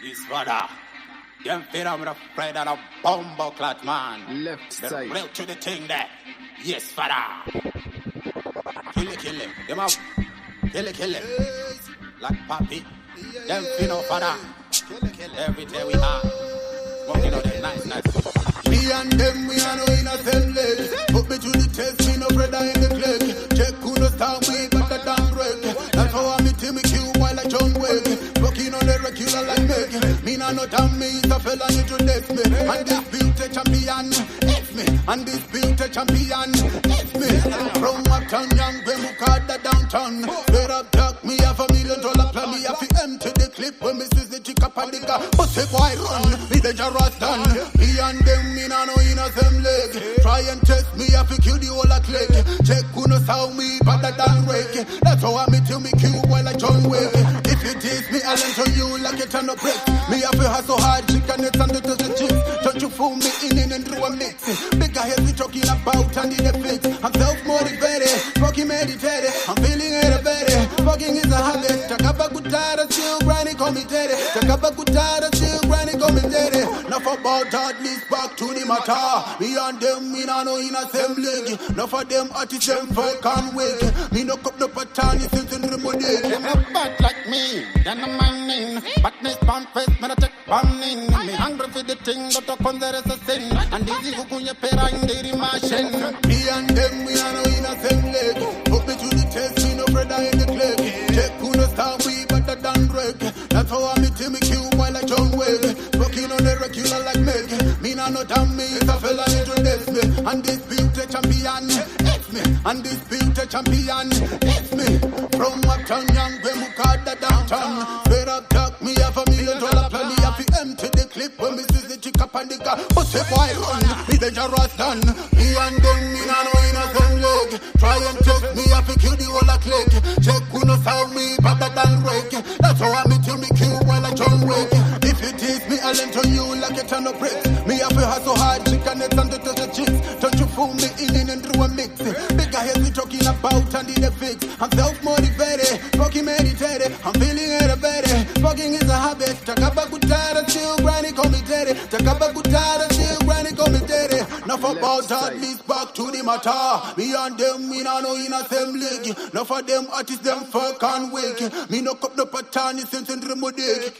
This brother. Them fit I'm afraid of a bombo clat man. Left They're side. real to the thing there. Yes, father. Kill it. Them up. Kill it. Like papi. Them fit no father. Every day we are. Smoking on the nice. Me and them, we are no in a same leg. Put me to the test, me no brother in the clique. Check who no start with, but the damn break. That's how I meet him, kill while I John Wick. Working on the regular like Meg. Me nah no damn me, it's a fella need to death me. And this beauty champion, it's me. And this beauty champion, it's me. From uptown, young Gwemuka, downtown. Straight up dark, me have $1 million plan. Me have to empty the clip when me see the chick up and the car. But say boy run, me the jarras done. Me and them, me nah no in a same leg. Try and test me, have to kill the whole a click. Check who no sound me, but the damn wake. That's how I meet you, me kill while I John Wick. If you tease me, I'll enter you like a ton of bricks. Me have to hustle hard, chicken it and the chips. Don't you fool me in and through a mix. Bigger heads we talking about and in the fix. I'm self-motivated, fucking meditated. I'm feeling elevated. Fucking is a habit. Takaba kutara, still grinding committed. Takaba kutara, still grinding committed. Enough about that, least back to the matter. Me and them, me nah no in a same league. Enough of them artists, them folk and wig. Me no cup no pattern, it's in the remedy. Them not bad like me, then I'm mining. Badness pound face, man I take bombing. Me hungry for the thing, but the consider is a sin. And this is who you pay in the machine. Me and them, we are no in a same leg. Put me to the test, me no brother in the clique. Check who no start we, but the damn break. That's how I meet him, kill while I John Wick. Working on the regular like Meg. Me nah no damn me, it's a fella need to death me. And this beauty champion, it's me. And this beauty champion, it's me. From uptown, young Gwemuka, downtown. Straight up talk, me have $1 million plan. Me have to empty the clip when me see the chick up and the car. But say boy run, me the jarras done. Me and them, me nah no in a same leg. Try and test me, have to kill the whole a click. Check who no sound me, but the damn break. That's how I meet you, me kill while I John Wick. If you tease me, I'll enter you like a ton of bricks. Me have to hustle hard, chicken it and the chips. Don't you fool me in and through a mix. Bigger heads we talking about and in the fix. I'm self-motivated, fucking meditated. I'm feeling elevated. Fucking is a habit. Takaba kutara, still grinding committed. Takaba kutara, still grinding committed. Enough about that, least back to the matter. Me and them, me nah no in a same league. Enough of them artists, them folk and wig. Me no cup no pattern, it's in the remedy.